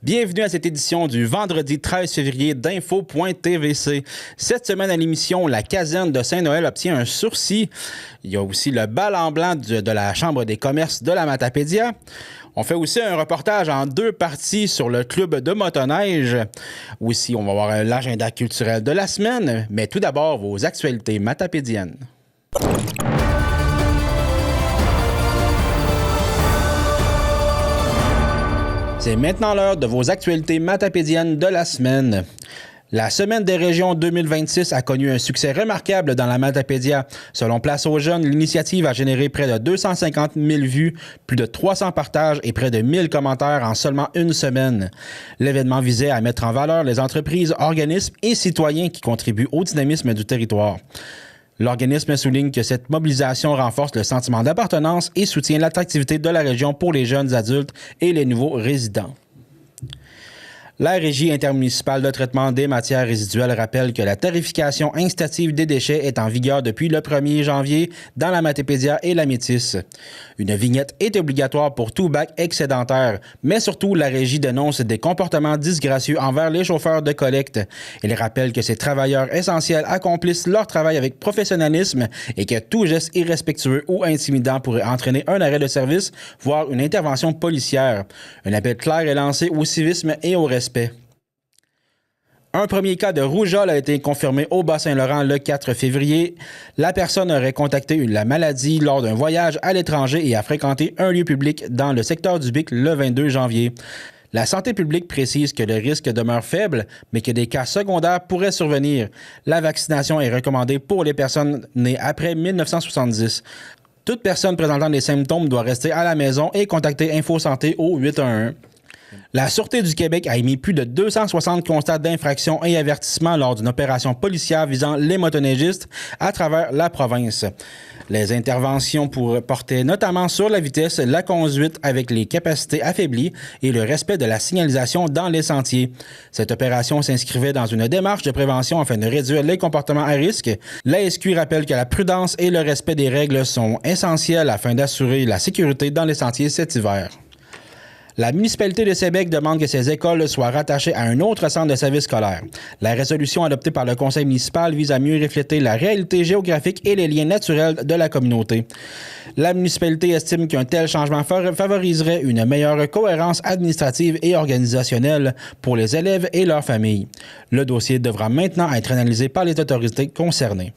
Bienvenue à cette édition du vendredi 13 février d'Info.tvc. Cette semaine à l'émission, la caserne de Saint-Noël obtient un sursis. Il y a aussi le bal en blanc de la Chambre des commerces de la Matapédia. On fait aussi un reportage en deux parties sur le club de motoneige. Aussi, on va voir l'agenda culturel de la semaine. Mais tout d'abord, vos actualités matapédiennes. C'est maintenant l'heure de vos actualités matapédiennes de la semaine. La Semaine des régions 2026 a connu un succès remarquable dans la Matapédia. Selon Place aux jeunes, l'initiative a généré près de 250 000 vues, plus de 300 partages et près de 1000 commentaires en seulement une semaine. L'événement visait à mettre en valeur les entreprises, organismes et citoyens qui contribuent au dynamisme du territoire. L'organisme souligne que cette mobilisation renforce le sentiment d'appartenance et soutient l'attractivité de la région pour les jeunes adultes et les nouveaux résidents. La Régie intermunicipale de traitement des matières résiduelles rappelle que la tarification incitative des déchets est en vigueur depuis le 1er janvier dans la Matapédia et la Métis. Une vignette est obligatoire pour tout bac excédentaire, mais surtout la Régie dénonce des comportements disgracieux envers les chauffeurs de collecte. Elle rappelle que ces travailleurs essentiels accomplissent leur travail avec professionnalisme et que tout geste irrespectueux ou intimidant pourrait entraîner un arrêt de service, voire une intervention policière. Un appel clair est lancé au civisme et au respect. Un premier cas de rougeole a été confirmé au Bas-Saint-Laurent le 4 février. La personne aurait contacté la maladie lors d'un voyage à l'étranger et a fréquenté un lieu public dans le secteur du Bic le 22 janvier. La santé publique précise que le risque demeure faible, mais que des cas secondaires pourraient survenir. La vaccination est recommandée pour les personnes nées après 1970. Toute personne présentant des symptômes doit rester à la maison et contacter InfoSanté au 811. La Sûreté du Québec a émis plus de 260 constats d'infraction et avertissements lors d'une opération policière visant les motoneigistes à travers la province. Les interventions portaient notamment sur la vitesse, la conduite avec les capacités affaiblies et le respect de la signalisation dans les sentiers. Cette opération s'inscrivait dans une démarche de prévention afin de réduire les comportements à risque. La SQ rappelle que la prudence et le respect des règles sont essentiels afin d'assurer la sécurité dans les sentiers cet hiver. La municipalité de Sébec demande que ces écoles soient rattachées à un autre centre de service scolaire. La résolution adoptée par le conseil municipal vise à mieux refléter la réalité géographique et les liens naturels de la communauté. La municipalité estime qu'un tel changement favoriserait une meilleure cohérence administrative et organisationnelle pour les élèves et leurs familles. Le dossier devra maintenant être analysé par les autorités concernées.